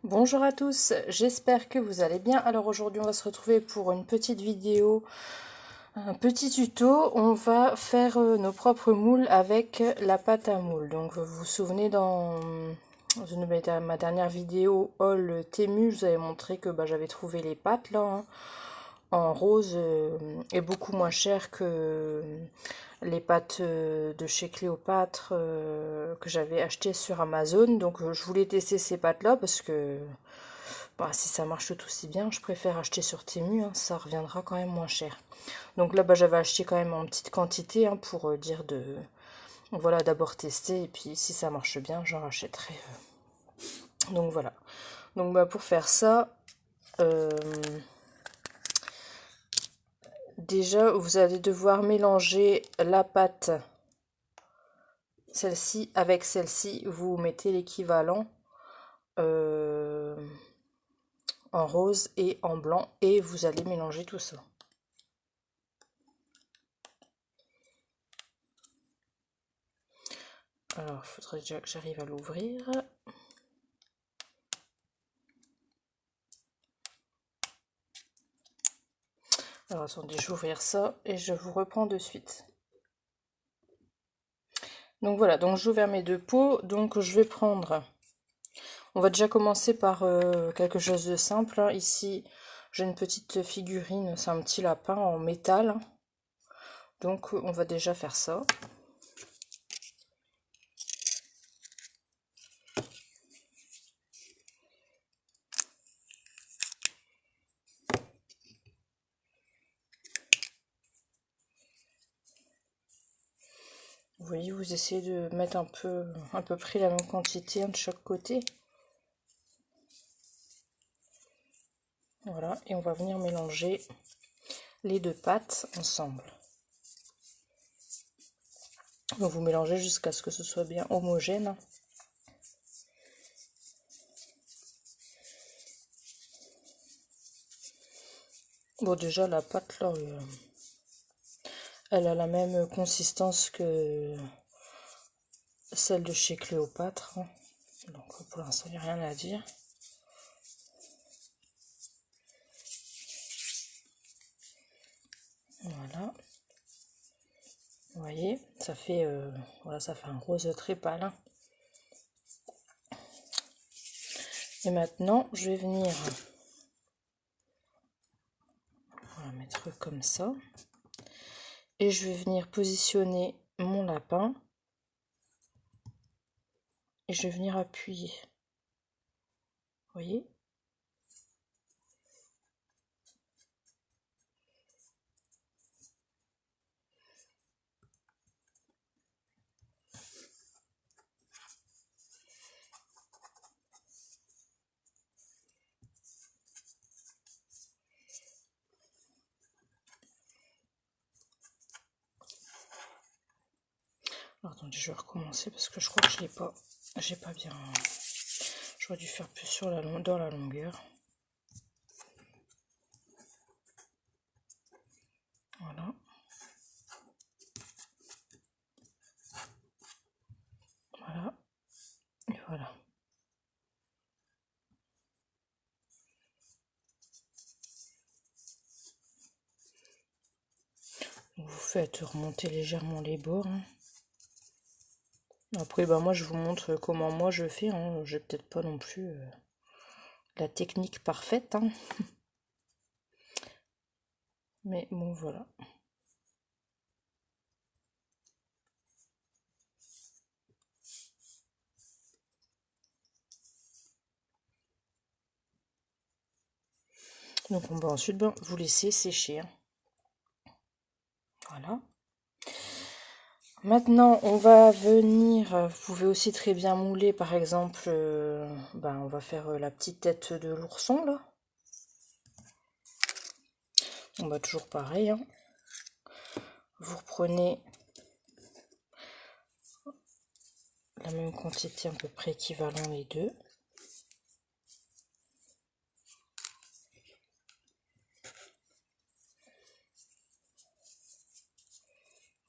Bonjour à tous, j'espère que vous allez bien. Alors aujourd'hui on va se retrouver pour une petite vidéo, un petit tuto. On va faire nos propres moules avec la pâte à moule. Donc vous vous souvenez dans ma dernière vidéo haul Temu, je vous avais montré que j'avais trouvé les pâtes là, en rose et beaucoup moins cher que les pâtes de chez Cléopâtre que j'avais acheté sur Amazon. Donc je voulais tester ces pâtes là parce que si ça marche tout aussi bien, je préfère acheter sur Temu, ça reviendra quand même moins cher. Donc là j'avais acheté quand même en petite quantité pour dire de voilà, d'abord tester et puis si ça marche bien j'en rachèterai. Donc voilà. Donc pour faire ça, déjà vous allez devoir mélanger la pâte, celle-ci avec celle-ci. Vous mettez l'équivalent en rose et en blanc et vous allez mélanger tout ça. Alors il faudrait déjà que j'arrive à l'ouvrir. Alors attendez, je vais ouvrir ça et je vous reprends de suite. Donc voilà, donc j'ai ouvert mes deux pots, donc je vais prendre... On va déjà commencer par quelque chose de simple. Ici, j'ai une petite figurine, c'est un petit lapin en métal. Donc on va déjà faire ça. Vous voyez, vous essayez de mettre à peu près la même quantité de chaque côté. Voilà, et on va venir mélanger les deux pâtes ensemble. Donc vous mélangez jusqu'à ce que ce soit bien homogène. Bon, déjà la pâte là, elle a la même consistance que celle de chez Cléopâtre. Donc pour l'instant, il n'y a rien à dire. Voilà. Vous voyez, ça fait voilà, ça fait un rose très pâle. Et maintenant, je vais venir mettre comme ça. Et je vais venir positionner mon lapin. Et je vais venir appuyer. Vous voyez? Alors attendez, je vais recommencer parce que je crois que j'ai pas bien. J'aurais dû faire plus sur dans la longueur. Voilà. Voilà. Et voilà. Vous faites remonter légèrement les bords. Après, moi je vous montre comment moi je fais. J'ai peut-être pas non plus la technique parfaite. Mais bon, voilà. Donc on va ensuite vous laisser sécher. Voilà. Maintenant, on va venir, vous pouvez aussi très bien mouler, par exemple, on va faire la petite tête de l'ourson, là. On va toujours pareil. Vous reprenez la même quantité, à peu près équivalent les deux.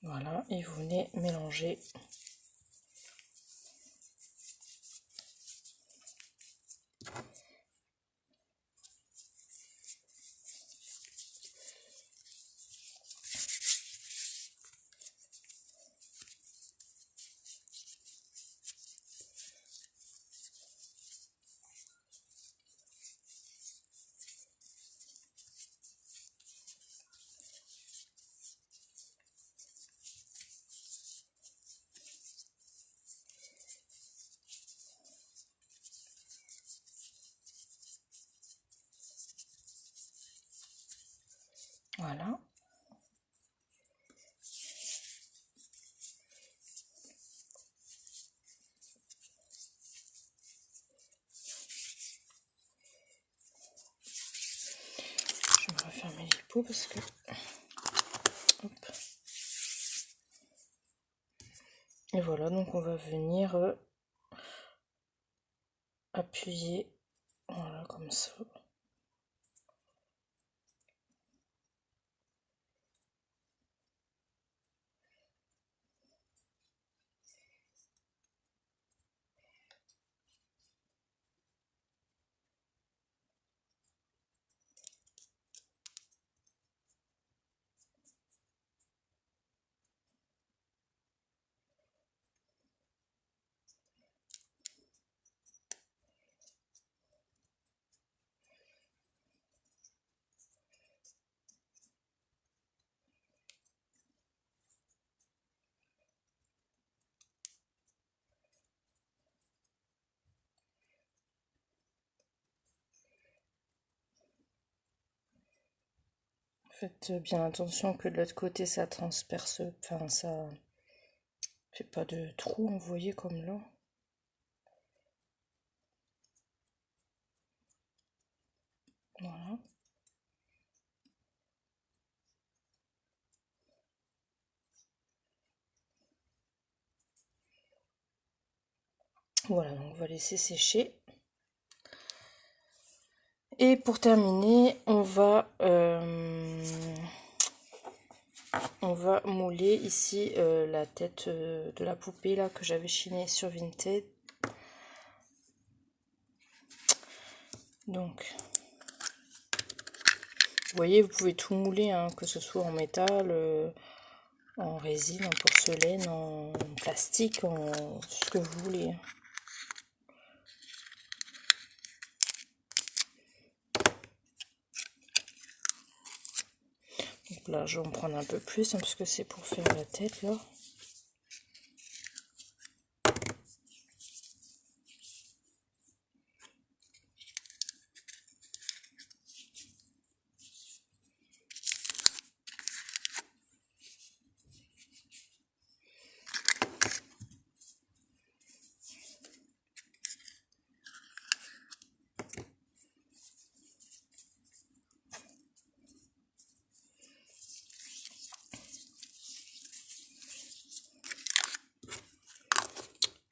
Voilà, et vous venez mélanger. Voilà. Je vais refermer les pots parce que... Hop. Et voilà, donc on va venir appuyer, voilà, comme ça. Faites bien attention que de l'autre côté ça transperce, enfin ça fait pas de trou, vous voyez comme là. Voilà. Voilà, donc on va laisser sécher. Et pour terminer, on va mouler ici la tête de la poupée là que j'avais chinée sur Vinted. Donc, vous voyez, vous pouvez tout mouler, hein, que ce soit en métal, en résine, en porcelaine, en plastique, en ce que vous voulez. Donc là, je vais en prendre un peu plus, hein, parce que c'est pour faire la tête là.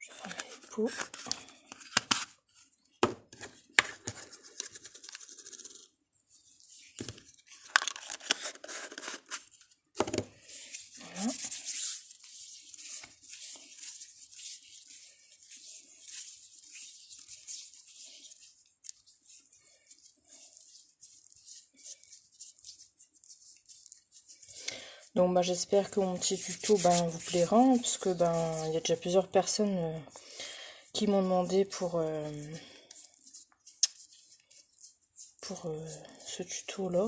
Je vais fermer les pots. Voilà. Donc bah, j'espère que mon petit tuto vous plaira, hein, parce que il y a déjà plusieurs personnes qui m'ont demandé pour ce tuto là.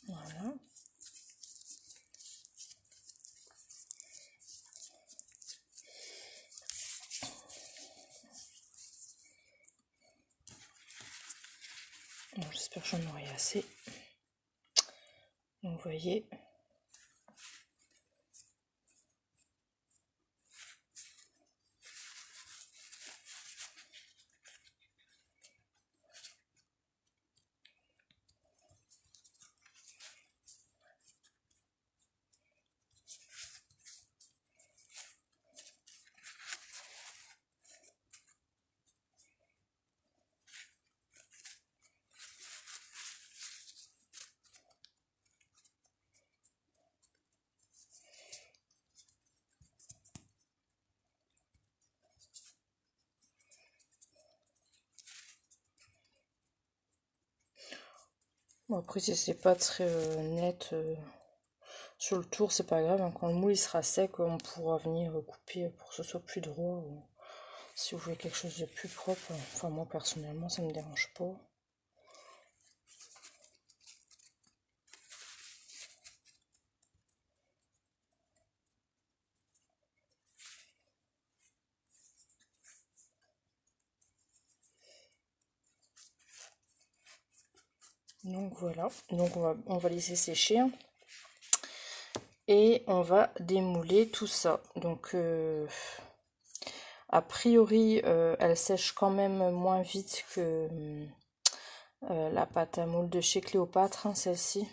Voilà. J'espère que j'en aurai assez. Donc vous voyez. Bon, après si c'est pas très net sur le tour, c'est pas grave, hein. Quand le moule il sera sec, on pourra venir couper pour que ce soit plus droit. Ou si vous voulez quelque chose de plus propre, enfin moi personnellement ça me dérange pas. Donc voilà, donc on va laisser sécher, hein. Et on va démouler tout ça. Donc a priori elle sèche quand même moins vite que la pâte à moule de chez Cléopâtre, hein, celle-ci.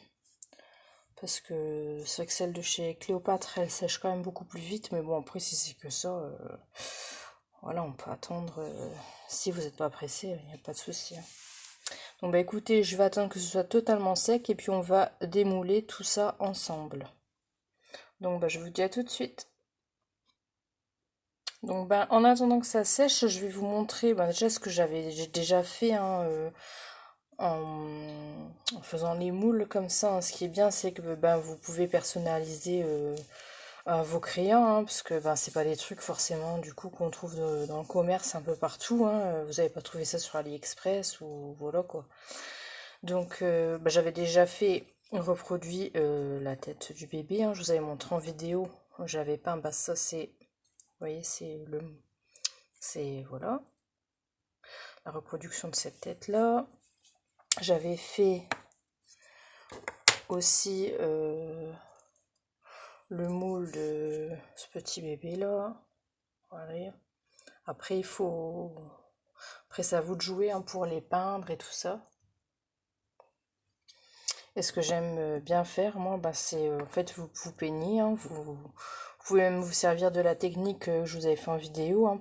Parce que c'est vrai que celle de chez Cléopâtre, elle sèche quand même beaucoup plus vite. Mais bon, après, si c'est que ça, voilà, on peut attendre. Si vous n'êtes pas pressé, il n'y a pas de souci, hein. Donc bah écoutez, je vais attendre que ce soit totalement sec et puis on va démouler tout ça ensemble. Donc bah je vous dis à tout de suite. Donc bah en attendant que ça sèche, je vais vous montrer déjà ce que j'ai déjà fait, hein, en faisant les moules comme ça, hein. Ce qui est bien, c'est que vous pouvez personnaliser vos crayons, hein, parce que c'est pas des trucs forcément du coup qu'on trouve dans le commerce un peu partout, hein. Vous n'avez pas trouvé ça sur AliExpress ou voilà quoi. Donc j'avais déjà fait reproduit la tête du bébé, hein. Je vous avais montré en vidéo, j'avais peint, ça c'est, vous voyez, c'est voilà la reproduction de cette tête là. J'avais fait aussi le moule de ce petit bébé là. Voilà. Après après c'est à vous de jouer, hein, pour les peindre et tout ça. Et ce que j'aime bien faire moi, c'est en fait vous peignez, hein, vous pouvez même vous servir de la technique que je vous avais fait en vidéo, hein,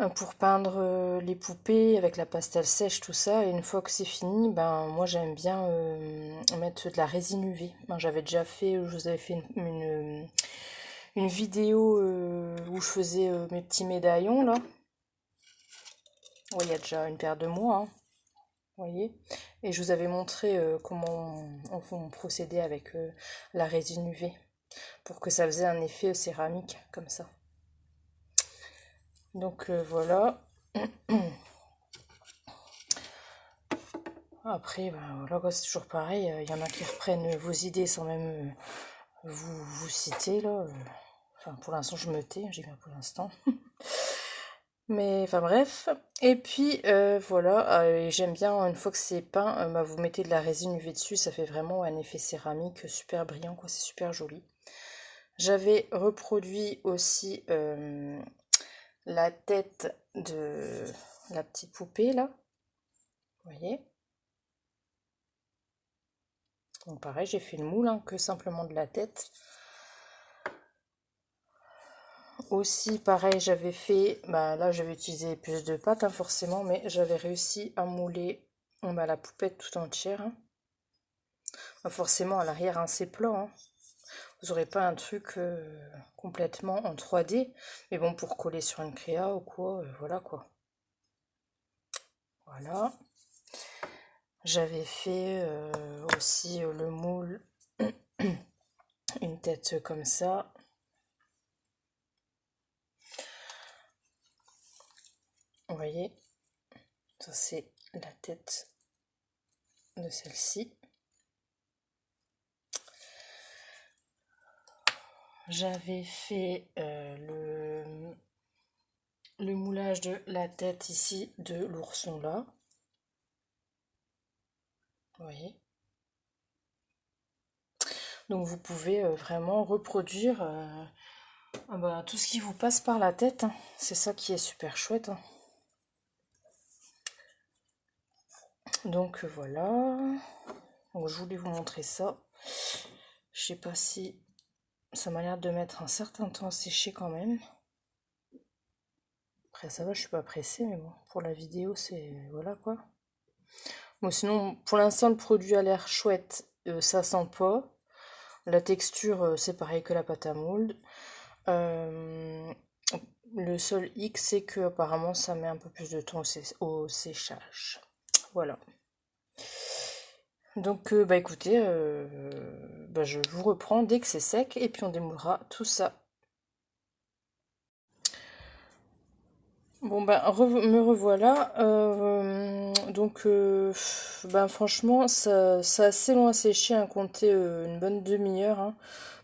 pour peindre les poupées avec la pastel sèche, tout ça. Et une fois que c'est fini, moi j'aime bien mettre de la résine UV. J'avais déjà fait, je vous avais fait une vidéo où je faisais mes petits médaillons là. Ouais, il y a déjà une paire de mois, hein, vous voyez. Et je vous avais montré comment on procédait avec la résine UV pour que ça faisait un effet céramique comme ça. Donc voilà. Après, voilà, c'est toujours pareil. Il y en a qui reprennent vos idées sans même vous citer, là. Enfin, pour l'instant, je me tais, j'ai bien pour l'instant. Mais, enfin, bref. Et puis, voilà, et j'aime bien, une fois que c'est peint, vous mettez de la résine UV dessus, ça fait vraiment un effet céramique super brillant, quoi, c'est super joli. J'avais reproduit aussi la tête de la petite poupée, là. Vous voyez? Donc pareil, j'ai fait le moule, hein, que simplement de la tête. Aussi, pareil, j'avais fait, là j'avais utilisé plus de pâte, hein, forcément, mais j'avais réussi à mouler la poupette tout entière, hein. Forcément, à l'arrière, hein, c'est plat, hein. Vous n'aurez pas un truc complètement en 3D, mais bon, pour coller sur une créa ou quoi, voilà quoi. Voilà. J'avais fait aussi le moule, une tête comme ça. Vous voyez, ça c'est la tête de celle-ci. J'avais fait le moulage de la tête ici de l'ourson là. Vous voyez. Donc vous pouvez vraiment reproduire tout ce qui vous passe par la tête, hein. C'est ça qui est super chouette, hein. Donc voilà. Donc, je voulais vous montrer ça. Je sais pas si ça m'a l'air de mettre un certain temps à sécher quand même. Après ça va, je suis pas pressée, mais bon, pour la vidéo, c'est voilà quoi. Bon, sinon, pour l'instant, le produit a l'air chouette, ça sent pas. La texture, c'est pareil que la pâte à moule. Le seul hic, c'est que apparemment, ça met un peu plus de temps au séchage. Voilà. Donc, écoutez, je vous reprends dès que c'est sec et puis on démoulera tout ça. Bon me revoilà. Donc franchement ça assez long à sécher, hein, compter une bonne demi-heure, hein.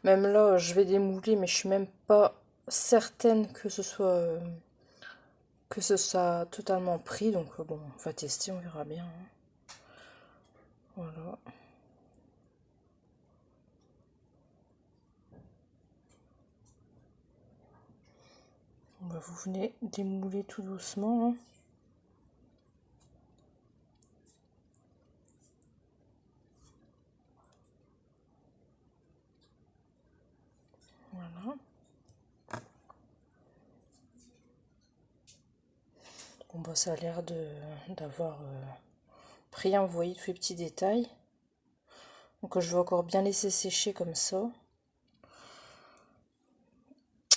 Même là je vais démouler mais je suis même pas certaine que ce soit totalement pris, donc bon on va tester, on verra bien, hein. Voilà. Vous venez démouler tout doucement. Hein. Voilà. Bon bah ça a l'air d'avoir pris, hein, vous voyez tous les petits détails. Donc je vais encore bien laisser sécher comme ça.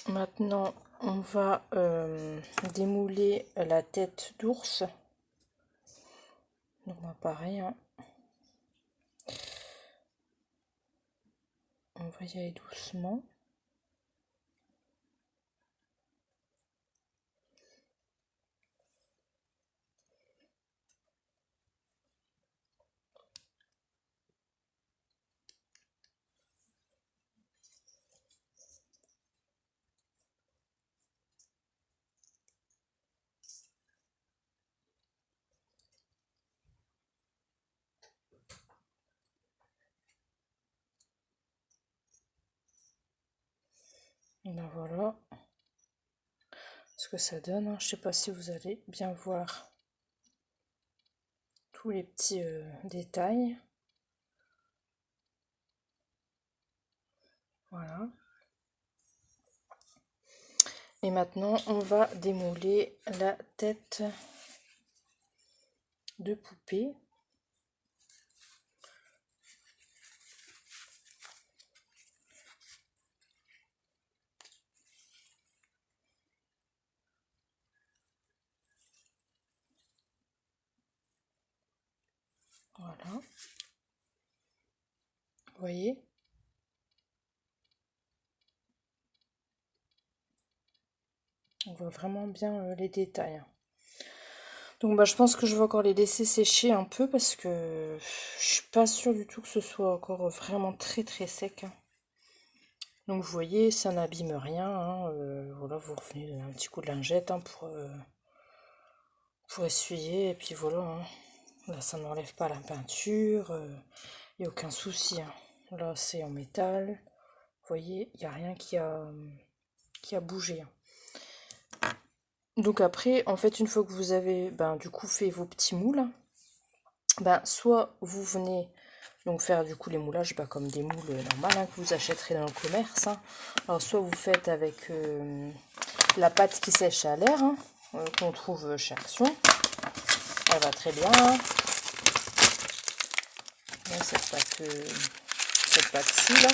Maintenant on va démouler la tête d'ours. Donc bah, pareil, hein. On va y aller doucement. Et ben voilà ce que ça donne. Hein. Je sais pas si vous allez bien voir tous les petits détails. Voilà. Et maintenant, on va démouler la tête de poupée. Voilà. Vous voyez? On voit vraiment bien les détails. Donc bah, je pense que je vais encore les laisser sécher un peu parce que je suis pas sûre du tout que ce soit encore vraiment très très sec. Hein. Donc vous voyez, ça n'abîme rien. Hein, voilà, vous revenez donner un petit coup de lingette hein, pour essuyer. Et puis voilà, hein. Là ça n'enlève pas la peinture. Il n'y a aucun souci. Hein. Là c'est en métal. Vous voyez, il n'y a rien qui a bougé. Hein. Donc après, en fait, une fois que vous avez du coup fait vos petits moules, soit vous venez donc faire du coup les moulages comme des moules normales hein, que vous achèterez dans le commerce. Hein. Alors soit vous faites avec la pâte qui sèche à l'air hein, qu'on trouve chez Action. Elle va très bien. Hein. Cette pâte-ci là.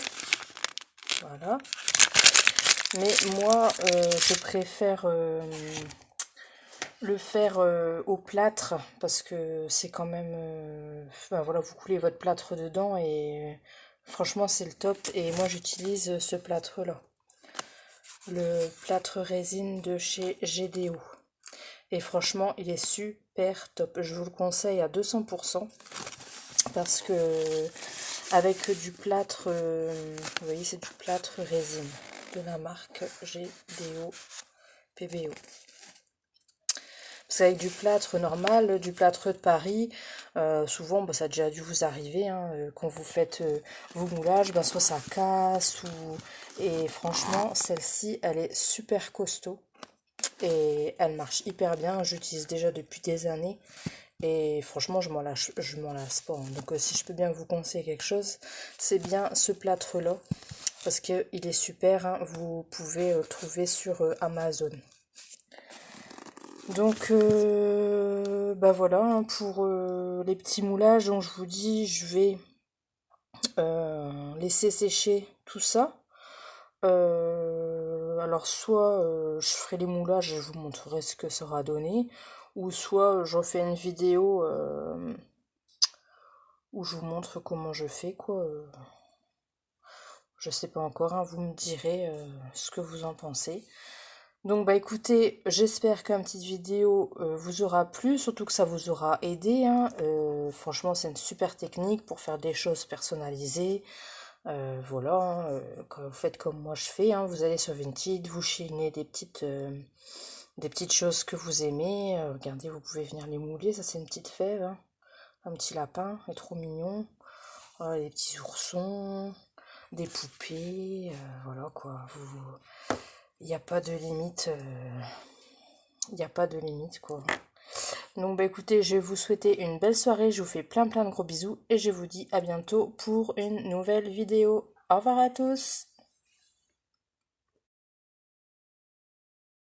Voilà. Mais moi, je préfère le faire au plâtre parce que c'est quand même... voilà, vous coulez votre plâtre dedans et franchement, c'est le top. Et moi, j'utilise ce plâtre-là. Le plâtre résine de chez GDO. Et franchement, il est super top. Je vous le conseille à 200% parce que avec du plâtre, vous voyez, c'est du plâtre résine de la marque GDO PBO. Parce qu'avec du plâtre normal, du plâtre de Paris, souvent ça a déjà dû vous arriver, hein, quand vous faites vos moulages, soit ça casse, et franchement celle-ci elle est super costaud et elle marche hyper bien, j'utilise déjà depuis des années. Et franchement, je m'en lasse pas. Hein. Donc, si je peux bien vous conseiller quelque chose, c'est bien ce plâtre-là. Parce qu'il est super. Hein. Vous pouvez le trouver sur Amazon. Donc, voilà. Hein, pour les petits moulages, donc je vous dis, je vais laisser sécher tout ça. Alors soit je ferai les moulages et je vous montrerai ce que ça aura donné, ou soit je refais une vidéo où je vous montre comment je fais quoi. Je sais pas encore, hein, vous me direz ce que vous en pensez. Donc écoutez, j'espère qu'une petite vidéo vous aura plu, surtout que ça vous aura aidé. Hein. Franchement c'est une super technique pour faire des choses personnalisées. Voilà, hein, quand vous faites comme moi je fais, hein, vous allez sur Vinted, vous chaînez des petites choses que vous aimez. Regardez, vous pouvez venir les mouler, ça c'est une petite fève. Hein. Un petit lapin, il est trop mignon. Voilà, des petits oursons, des poupées, voilà quoi. Il n'y a pas de limite. Il n'y a pas de limite quoi. Donc bah écoutez, je vais vous souhaiter une belle soirée, je vous fais plein de gros bisous et je vous dis à bientôt pour une nouvelle vidéo. Au revoir à tous!